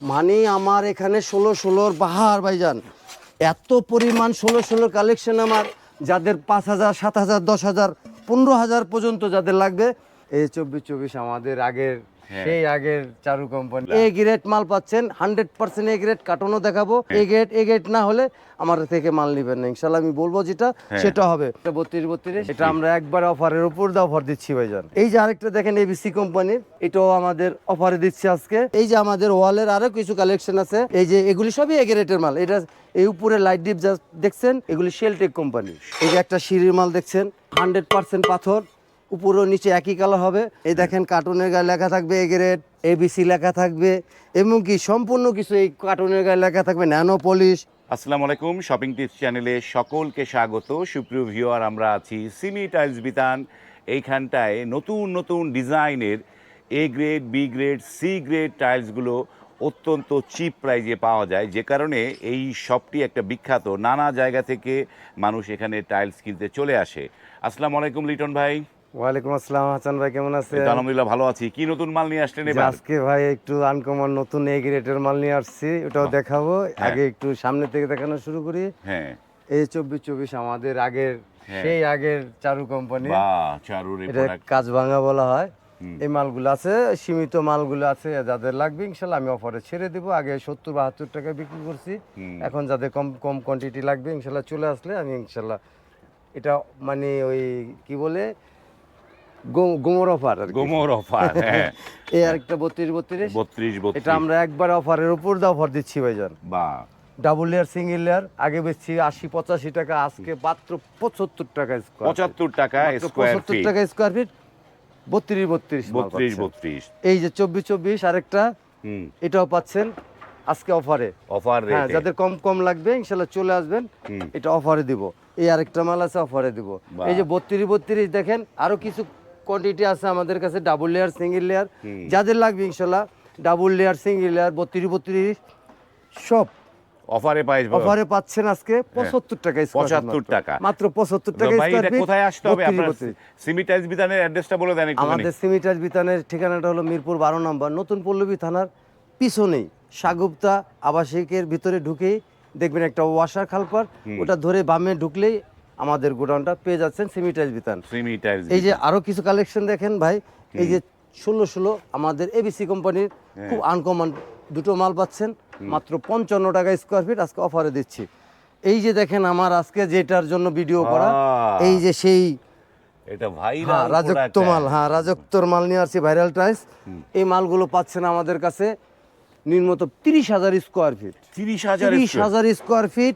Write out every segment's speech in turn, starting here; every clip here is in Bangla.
মানে আমার এখানে 16 বাহার ভাইজান, এত পরিমাণ 16 কালেকশন আমার, যাদের 5,000 7,000 10,000 15,000 পর্যন্ত যাদের লাগবে, এই 24 আমাদের আগের সেই আগের চারু কোম্পানি এ গ্রেড মাল পাচ্ছেন। 100% এ গ্রেড কার্টনও দেখাবো। এ গ্রেড না হলে আমার থেকে মাল নেবেন না ইনশাল্লাহ। আমি বলবো যেটা সেটা হবে 32 এটা আমরা একবার অফারের উপর দিয়ে অফার দিচ্ছি ভাইজান। এই যে আরেকটা দেখেন এবিসি কোম্পানির, এটাও আমাদের অফারে দিচ্ছি আজকে। এই যে আমাদের ওয়ালের আরো কিছু কালেকশন আছে, এই যে এগুলি সবই এ গ্রেডের মাল। এটা এই উপরে লাইট ডিপ যা দেখছেন এগুলি শেলটেক কোম্পানি। এই যে একটা সিঁড়ির মাল দেখছেন 100% পাথর, উপরও নিচে একই কালার হবে। এই দেখেন কার্টুনের গায়ে লেখা থাকবে এ গ্রেড, এবিসি লেখা থাকবে, এবং কি সম্পূর্ণ কিছু এই কার্টুনের গায়ে লেখা থাকবে ন্যানো পলিশ। আসসালামু আলাইকুম, শপিং টিপস চ্যানেলে সকলকে স্বাগত। সুপ্রিয় ভিউয়ার, আমরা আছি সিমি টাইলস বিতান। এইখানটায় নতুন নতুন ডিজাইনের A grade, B grade, C grade টাইলসগুলো অত্যন্ত চিপ প্রাইজে পাওয়া যায়, যে কারণে এই শপটি একটা বিখ্যাত। নানা জায়গা থেকে মানুষ এখানে টাইলস কিনতে চলে আসে। আসসালামু আলাইকুম লিটন ভাই। ওয়ালাইকুম আসসালাম হাসান ভাই, কেমন আছেন? আলহামদুলিল্লাহ ভালো আছি। কি নতুন মাল নিয়ে আসলেন এবার? আজকে ভাই একটু আনকমন নতুন এ গ্রেডের মাল নিয়ে আসছি, ওটাও দেখাবো। আগে একটু সামনে থেকে দেখানো শুরু করি। হ্যাঁ, এই 24 আমাদের আগের সেই আগের চারু কোম্পানি, বাহ, চারুর এটা কাজ ভাঙা বলা হয়। এই মালগুলো আছে, সীমিত মালগুলো আছে, যাদের লাগবে ইনশাল্লাহ আমি অফারে ছেড়ে দিব। আগে 70-72 টাকা বিক্রি করছি, এখন যাদের কম কম কোয়ান্টিটি লাগবে ইনশাল্লাহ চলে আসলে আমি ইনশাল্লাহ এটা মানে ওই কি বলে গোমর অফার, গোমর অফার। হ্যাঁ, এই আরেকটা 32 এটা 32 আমরা একবার অফারের উপর দিয়ে অফার দিচ্ছি ভাইজান। বাহ, ডাবল লেয়ার সিঙ্গেল লেয়ার আগে বেচছি 80-85 টাকা, আজকে মাত্র 75 টাকা স্কয়ার, 75 টাকা স্কয়ার 75 ফিট, টাকা স্কয়ার ফিট। 32 এই যে 24 আরেকটা, এটাও পাচ্ছেন আজকে অফারে। অফার হ্যাঁ, রেটে। যাদের কম কম লাগবে ইনশাল্লাহ চলে আসবেন, এটা অফারে দিব। এই আরেকটা মাল আছে অফারে দিব। এই যে 32 দেখেন, আরো কিছু কোয়ান্টিটি আছে আমাদের কাছে, ডাবল লেয়ার সিঙ্গেল লেয়ার, যাদের লাগবে ইনশাল্লাহ ডাবল লেয়ার সিঙ্গেল লেয়ার 32 সব অফারে পাইবে। অফারে পাচ্ছেন আজকে 75 টাকা স্কয়ার ফিট, 75 টাকা মাত্র 75 টাকা ভাই, স্কয়ার এটা ফিট। কোথায় আসতে হবে? আপনার 32 সিমি টাইলস বিতানের অ্যাড্রেসটা বলে দেন একটু। আমাদের সিমিটাস বিতানের ঠিকানাটা হলো মিরপুর 12 নম্বর, নতুন পল্লবী থানার পিছনেই সাগুপ্তা আবাসিকের ভিতরে ঢুকেই দেখবেন একটা ওয়াশার খালপার, ওটা ধরে বামে ঢুকলেই আমাদের গোডাউনটা পেয়ে যাচ্ছেন সিমিটাস বিতান। সিমি টাইলস। এই যে আরো কিছু কালেকশন দেখেন ভাই, এই যে 16 আমাদের এবিসি কোম্পানির খুব আনকমন দুটো মাল পাচ্ছেন মাত্র 55 টাকা স্কয়ার ফিট, আজকে অফারে দিচ্ছি। এই যে দেখেন আমার আজকে যেটার জন্য ভিডিও করা, এই যে সেই এটা ভাইরাল রাজত্ব মাল, হ্যাঁ রাজত্বর মাল নিয়ে আসছি, ভাইরাল টাইলস। এই মালগুলো পাচ্ছেন আমাদের কাছে নিম্নত 30,000 স্কয়ার ফিট। 30,000 স্কয়ার ফিট,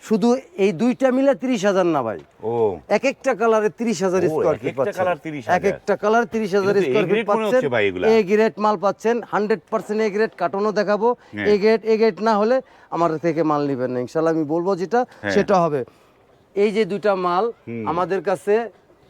শুধু এই দুইটা মিলে 30,000 না ভাই, ও এক একটা কালারে 30,000 স্কয়ার ফিট একটা কালার 30,000, এক একটা কালার 30,000 স্কয়ার ফিট পাচ্ছেন। এ গ্রেড মাল পাচ্ছেন, 100% এ গ্রেড কার্টনও দেখাবো। এ গ্রেড না হলে আমার থেকে মাল নেবেন না ইনশাল্লাহ। আমি বলবো যেটা সেটা হবে। এই যে দুইটা মাল আমাদের কাছে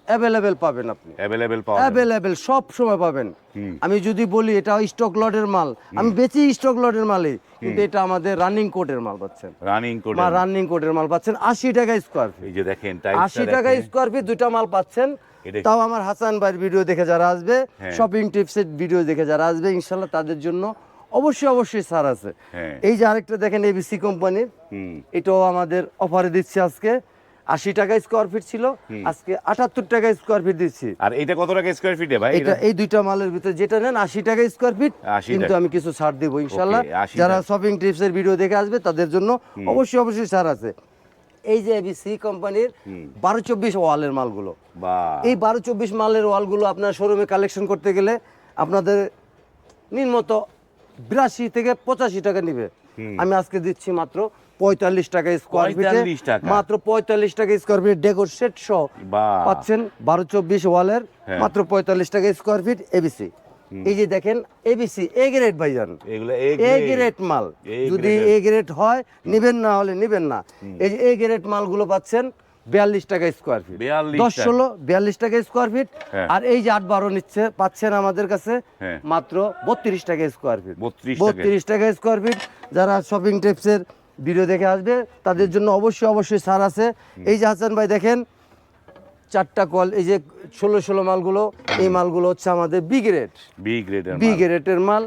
অ্যাভেলেবেল পাবেন, আপনি অ্যাভেলেবেল সব সময় পাবেন। আমি যদি বলি এটা স্টক লটের মাল, আমি বেচি স্টক লটের মালই, কিন্তু এটা আমাদের রানিং কোটের মাল পাচ্ছেন। রানিং কোটের মাল পাচ্ছেন 80 টাকা স্কয়ার ফিট। এই যে দেখেন 80 টাকা স্কয়ার ফিট দুইটা মাল পাচ্ছেন। তাও আমার হাসান ভাইয়ের ভিডিও দেখে যারা আসবে, শপিং টিপসের ভিডিও দেখে যারা আসবে ইনশাল্লাহ তাদের জন্য অবশ্যই ছাড় আছে। এই যে আরেকটা দেখেন এবিসি কোম্পানির, এটাও আমাদের অফারে দিচ্ছি আজকে। 80 টাকা স্কয়ার ফিট ছিল, আজকে 78 টাকা স্কয়ার ফিট দিচ্ছি। আর এটা কত টাকা স্কয়ার ফিটে ভাই? এটা এই দুইটা মালের ভিতরে যেটা নেন 80 টাকা স্কয়ার ফিট, কিন্তু আমি কিছু ছাড় দেব ইনশাআল্লাহ। যারা শপিং টিপসের ভিডিও দেখে আসবে তাদের জন্য অবশ্যই ছাড় আছে। এই যে এবিসি কোম্পানির 12-24 ওয়ালের মালগুলো, এই 12-24 মালের ওয়ালগুলো আপনার শোরুমে কালেকশন করতে গেলে আপনাদের নিম্নত 82 থেকে 85 টাকা নিবে। আমি আজকে দিচ্ছি মাত্র 45 টাকা স্কয়ার ফিটে, মাত্র 45 টাকা স্কয়ার ফিট ডেকোর সেট সহ পাচ্ছেন 12-24 ওয়ালের, মাত্র 45 টাকা স্কয়ার ফিট এবিসি। এই যে দেখেন এবিসি এ গ্রেড ভাইজান, এ গ্রেড মাল, যদি এ গ্রেড হয় নিবেন, না হলে নিবেন না। এই যে এ গ্রেড মালগুলো পাচ্ছেন 42 টাকা স্কয়ার ফিট, 10-16 42 টাকা স্কয়ার ফিট। আর এই যে 8-12 নিচ্ছে পাচ্ছেন আমাদের কাছে মাত্র 32 টাকা স্কয়ার ফিট, 32 টাকা স্কয়ার ফিট। যারা শপিং টিপসের ভিডিও দেখে আসবে তাদের জন্য অবশ্যই ছাড় আছে। এই যে হাসান ভাই দেখেন 4টা কল, এই যে 16 মালগুলো, এই মালগুলো হচ্ছে আমাদের বি গ্রেডের মাল।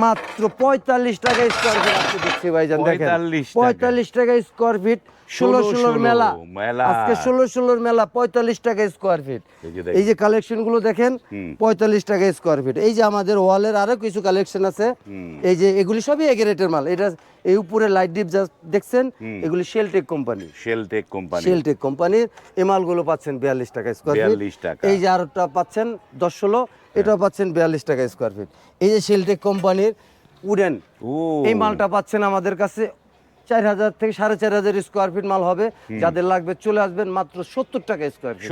মাত্র 45 টাকা স্কোয়ার ফিট আজকে দিচ্ছি ভাইজান। দেখেন 45 টাকা স্কোয়ার ফিট, 16 মেলা আজকে 16 মেলা 45 টাকা স্কোয়ার ফিট। এই যে কালেকশন গুলো দেখেন 45 টাকা স্কোয়ার ফিট। এই যে আমাদের ওয়ালের আরো কিছু কালেকশন আছে, এই যে এগুলি সবই এ গ্রেডের মাল। এটা এই উপরে লাইট ডিপ যা দেখছেন এগুলি শেলটেক কোম্পানি, শেলটেক কোম্পানির এই মালগুলো পাচ্ছেন 42 টাকা স্কোয়ার ফিট। এই যে আরটা পাচ্ছেন 10-16, এটাও পাচ্ছেন 42 টাকা স্কোয়ার ফিট। এই যে শেলটেক কোম্পানির উডেন এই মালটা পাচ্ছেন আমাদের কাছে 4000 থেকে 4500 স্কোয়ার ফিট মাল হবে। যাদের লাগবে চলে আসবেন, মাত্র 70 টাকা স্কোয়ার ফিট।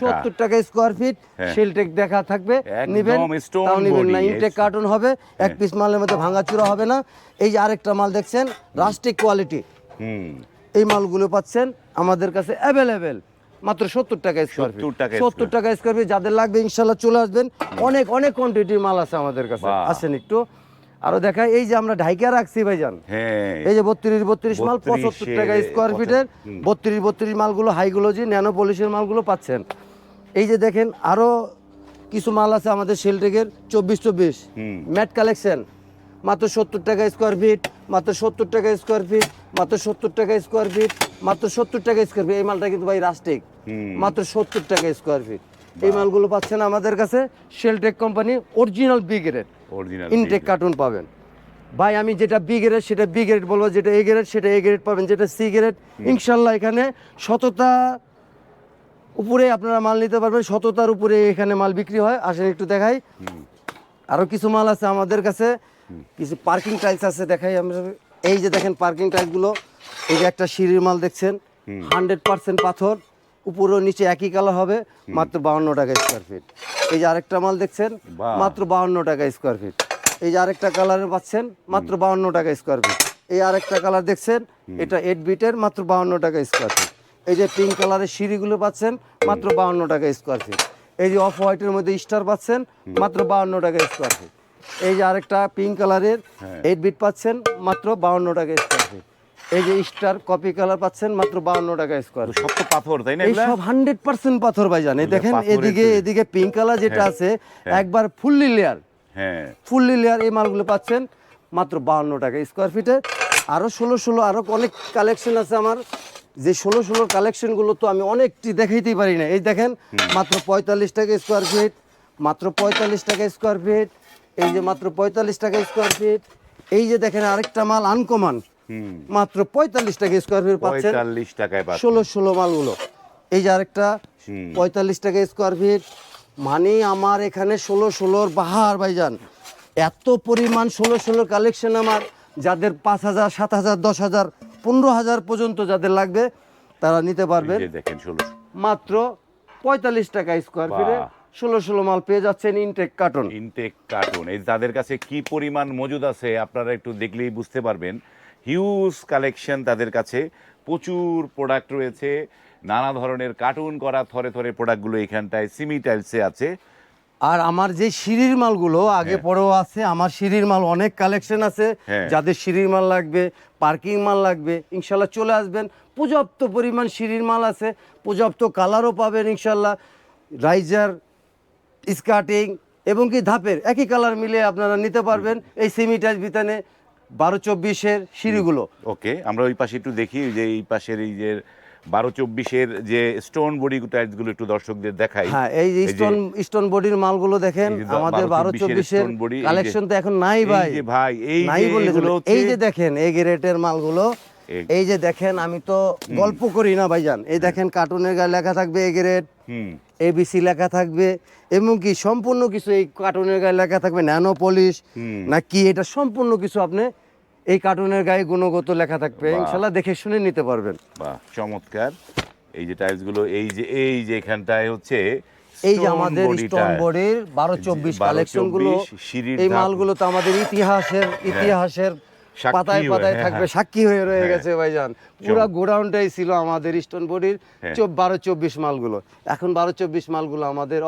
70 টাকা স্কোয়ার ফিট শেলটেক দেখা থাকবে, নেবেন তাও নেবেন না। ইনটেক কার্টুন হবে, এক পিস মালের মধ্যে ভাঙাচুরা হবে না। এই যে আরেকটা মাল দেখছেন রাস্টিক কোয়ালিটি, এই মালগুলো পাচ্ছেন আমাদের কাছে অ্যাভেলেবেল মাত্র 70 টাকা স্কোয়ার ফিট। 70 টাকা স্কোয়ার ফিট যাদের লাগবে ইনশাল্লাহ চলে আসবেন। অনেক অনেক কোয়ান্টিটির মাল আছে আমাদের কাছে, আসেন একটু আরো দেখাই। এই যে আমরা ঢাইকা রাখছি ভাইজান, এই যে 32 মাল 75 টাকা স্কোয়ার ফিটের। 32 মালগুলো হাইগুলোজি ন্যানো পলিশের মালগুলো পাচ্ছেন। এই যে দেখেন আরো কিছু মাল আছে আমাদের শেলটেকের 24 ম্যাট কালেকশন, মাত্র 70 টাকা স্কোয়ার ফিট, মাত্র 70 টাকা স্কোয়ার ফিট, মাত্র 70 টাকা স্কোয়ার ফিট, মাত্র 70 টাকা স্কোয়ার ফিট। এই মালটা কিন্তু ভাই রাস্টিক, মাত্র 70 টাকা স্কোয়ার ফিট। এই মালগুলো পাচ্ছেন আমাদের কাছে Sheltech company original B grade intact carton পাবেন। ভাই আমি যেটা বি গ্রেড সেটা বি গ্রেড বলবো, যেটা এ গ্রেড সেটা এ গ্রেড পাবেন, যেটা সি গ্রেড ইনশাল্লাহ এখানে সততা উপরে আপনারা মাল নিতে পারবেন, সততার উপরে এখানে মাল বিক্রি হয়। আসেন একটু দেখাই, আরো কিছু মাল আছে আমাদের কাছে, কিছু পার্কিং টাইলস আছে দেখাই আমরা। এই যে দেখেন পার্কিং টাইলসগুলো, এই যে একটা সিঁড়ির মাল দেখছেন 100% পাথর, উপরে নিচে একই কালার হবে, মাত্র 52 টাকা স্কোয়ার ফিট। এই যে আরেকটা মাল দেখছেন মাত্র 52 টাকা স্কোয়ার ফিট। এই যে আরেকটা কালারের পাচ্ছেন মাত্র 52 টাকা স্কোয়ার ফিট। এই আরেকটা কালার দেখছেন এটা 8 বিটের, মাত্র 52 টাকা স্কোয়ার ফিট। এই যে পিঙ্ক কালারের সিঁড়িগুলো পাচ্ছেন মাত্র 52 টাকা স্কোয়ার ফিট। এই যে অফ হোয়াইটের মধ্যে স্টার পাচ্ছেন মাত্র 52 টাকা স্কোয়ার ফিট। এই যে আরেকটা পিঙ্ক কালারের 8 বিট পাচ্ছেন মাত্র 52 টাকা স্কোয়ার ফিট। এই যে স্টার কপি কালার পাচ্ছেন মাত্র 52 টাকা স্কোয়ার। সব তো পাথর তাই না? এই সব 100% পাথর ভাইজান। এই দেখেন এদিকে পিঙ্ক কালার যেটা আছে একবার ফুললি লেয়ার, ফুললি লেয়ার, এই মালগুলো পাচ্ছেন মাত্র 52 টাকা স্কোয়ার ফিটে। আরো 16 আরো অনেক কালেকশন আছে আমার, যে 16 কালেকশনগুলো তো আমি অনেকটি দেখাইতেই পারি না। এই দেখেন মাত্র 45 টাকা স্কোয়ার ফিট, মাত্র 45 টাকা স্কোয়ার ফিট। এই যে মাত্র 45 টাকা স্কোয়ার ফিট। এই যে দেখেন আরেকটা মাল আনকমন, মাত্র 45 টাকা স্কোয়ার ফিট পাচ্ছেন, 45 টাকায় পাচ্ছেন 16 মালগুলো। এই যে আরেকটা 45 টাকা স্কোয়ার ফিট। মানে আমার এখানে 16 বাহার ভাইজান, এত পরিমাণ 16 কালেকশন আমার। যাদের 5000, 7000, 10000, 15000 পর্যন্ত যাদের লাগবে তারা নিতে পারবেন। দেখেন 16 মাত্র 45 টাকা স্কোয়ার ফিটে 16 মাল পেয়ে যাচ্ছেন ইনটেক কার্টুন। এই তাদের কাছে কি পরিমাণ মজুদ আছে আপনারা একটু দেখলেই বুঝতে পারবেন। হিউজ কালেকশন তাদের কাছে, প্রচুর প্রোডাক্ট রয়েছে, নানা ধরনের কার্টুন করা থরে থরে প্রোডাক্টগুলো এখানটায় সিমি টাইলসে আছে। আর আমার যে সিঁড়ির মালগুলো আগে পরেও আছে, আমার সিঁড়ির মাল অনেক কালেকশন আছে। যাদের সিঁড়ির মাল লাগবে, পার্কিং মাল লাগবে, ইনশাল্লাহ চলে আসবেন। পর্যাপ্ত পরিমাণ সিঁড়ির মাল আছে, পর্যাপ্ত কালারও পাবেন ইনশাল্লাহ। রাইজার, স্কার্টিং এবং কি ধাপের একই কালার মিলে আপনারা নিতে পারবেন এই সেমি টাইলস বিতানে 12-24 সিঁড়িগুলো। ওকে, আমরা ওই পাশে একটু দেখি, যে এই পাশের এই যে 12-24 যে স্টোন বডি টাইলসগুলো একটু দর্শকদের দেখাই। হ্যাঁ, এই যে স্টোন বডির মালগুলো দেখেন আমাদের 12-24 কালেকশন তো এখন নাই ভাই। এই নাই বললে এই যে দেখেন এই গ্রেটের মালগুলো, এই যে দেখেন আমি তো গল্প করি না ভাইজান। এই দেখেন কার্টুনের গায়ে লেখা থাকবে এ গ্রেড, এবিসি লেখা থাকবে, এবং কি সম্পূর্ণ কিছু এই কার্টুনের গায়ে লেখা থাকবে ন্যানো পলিশ না কি, এটা সম্পূর্ণ কিছু আপনি এই কার্টুনের গায়ে গুণগত লেখা থাকবে, ইনশাআল্লাহ দেখে শুনে নিতে পারবেন। বাহ, চমৎকার। এই যে টাইলসগুলো, এই যে এখানটায় হচ্ছে এই যে আমাদের স্টোন বডির 12-24 কালেকশনগুলো, এই মালগুলো তো আমাদের ইতিহাসের পাতায় পাতায় থাকবে, সাক্ষী হয়ে রয়ে গেছে ভাইজান। পুরো গোডাউনটাই ছিল আমাদের স্টোন বডির 12-24 মালগুলো। এখন 12-24 মালগুলো আমাদের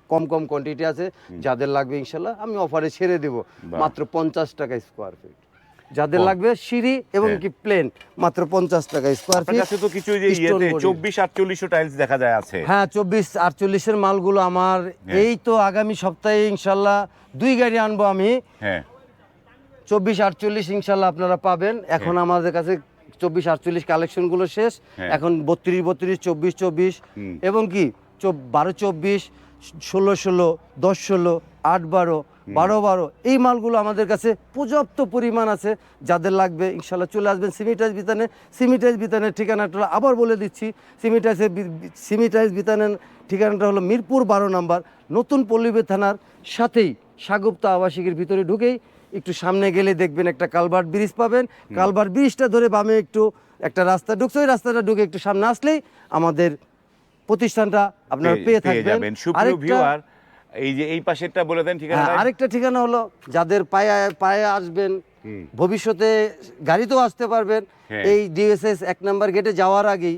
কম কোয়ান্টিটি আছে, যাদের লাগবে ইনশাল্লাহ আমি অফারে ছেড়ে দেব মাত্র 50 টাকা স্কোয়ার ফিট। যাদের লাগবে সিঁড়ি এবং কি প্লেন মাত্র 50 টাকা স্কোয়ার ফিট। কাছে তো কিছু যে 24-48 টাইলস দেখা যায় আছে। হ্যাঁ, 24-48 এর মালগুলো আমার এই তো আগামী সপ্তাহে ইনশাল্লাহ 2 গাড়ি আনবো আমি। 24-48 ইনশাল্লাহ আপনারা পাবেন। এখন আমাদের কাছে 24-48 কালেকশনগুলো শেষ। এখন 32-32, 24-24 এবং কি 12-24, 16-16, 10-16, 8-12, 12-12 এই মালগুলো আমাদের কাছে পর্যাপ্ত পরিমাণ আছে। যাদের লাগবে ইনশাল্লাহ চলে আসবেন সিমিটাইজ বিতানে। সিমিটাইজ বিতানের ঠিকানাটা আবার বলে দিচ্ছি, সিমিটাইজ বিতানের ঠিকানাটা হলো মিরপুর 12 নম্বর, নতুন পল্লবী থানার সাথেই সাগুপ্তা আবাসিকের ভিতরে ঢুকেই একটু সামনে গেলে দেখবেন একটা কালভার্ট ব্রিজ পাবেন। কালভার্ট ব্রিজটা ধরে বামে একটু একটা রাস্তা ঢুকছে, ওই রাস্তাটা ঢুকে একটু সামনে আসলেই আমাদের প্রতিষ্ঠানটা আপনারা পেয়ে থাকবেন। সুপ্রিয় ভিউয়ার, এই যে এই পাশেরটা বলে দেন ঠিকানা। আরেকটা ঠিকানা হলো যাদের পায়ে আসবেন, ভবিষ্যতে গাড়িতেও আসতে পারবেন, এই ডিএসএস 1 নম্বর গেটে যাওয়ার আগেই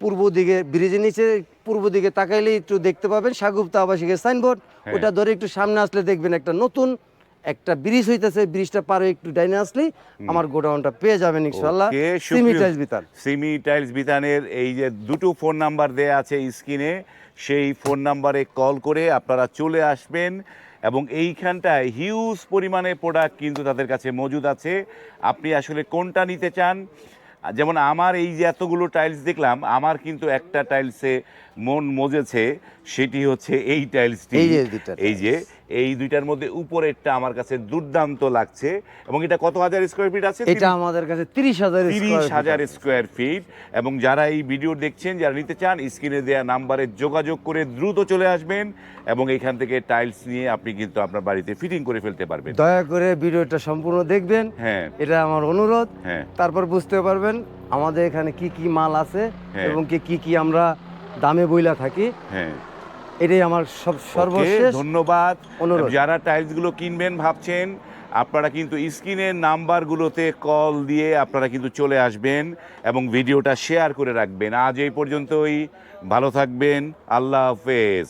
পূর্ব দিকে ব্রিজের নিচে পূর্ব দিকে তাকাইলে একটু দেখতে পাবেন সাগুপ্তা আবাসিকের সাইনবোর্ড। ওটা ধরে একটু সামনে আসলে দেখবেন একটা নতুন একটা ব্রিজ হইতেছে, ব্রিজটা পারে একটু ডাইনে আসলেই আমার গোডাউনটা পেয়ে যাবেন ইনশাআল্লাহ। সিমি টাইলস বিতানের এই যে দুটো ফোন নাম্বার দেয়া আছে স্ক্রিনে, সেই ফোন নাম্বারে কল করে আপনারা চলে আসবেন এবং এইখানটায় হিউজ পরিমাণে প্রোডাক্ট কিন্তু তাদের কাছে মজুদ আছে। আপনি আসলে কোনটা নিতে চান, যেমন আমার এই যে এতগুলো টাইলস দেখলাম, আমার কিন্তু একটা টাইলসে মন মজেছে, সেটি হচ্ছে এই টাইলসটি। এই দুইটার মধ্যে উপরেরটা আমার কাছে দুর্দান্ত লাগছে। এবং এটা কত হাজার স্কোয়ার ফিট আছে? এটা আমাদের কাছে 30,000 স্কোয়ার ফিট। এবং যারা এই ভিডিও দেখছেন, যারা নিতে চান, স্ক্রিনে দেওয়া নাম্বারে যোগাযোগ করে দ্রুত চলে আসবেন এবং এখান থেকে টাইলস নিয়ে আপনি কিন্তু আপনার বাড়িতে ফিটিং করে ফেলতে পারবেন। দয়া করে ভিডিওটা সম্পূর্ণ দেখবেন, এটা আমার অনুরোধ। তারপর বুঝতে পারবেন আমাদের এখানে কি কি মাল আছে এবং কি কি আমরা দামে বইলা থাকি। এটাই আমার সর্বশেষ ধন্যবাদ। অনুরোধ। যারা টাইলসগুলো কিনবেন ভাবছেন, আপনারা কিন্তু স্ক্রিনের নাম্বারগুলোতে কল দিয়ে আপনারা কিন্তু চলে আসবেন এবং ভিডিওটা শেয়ার করে রাখবেন। আজ এই পর্যন্তই, ভালো থাকবেন, আল্লাহ হাফেজ।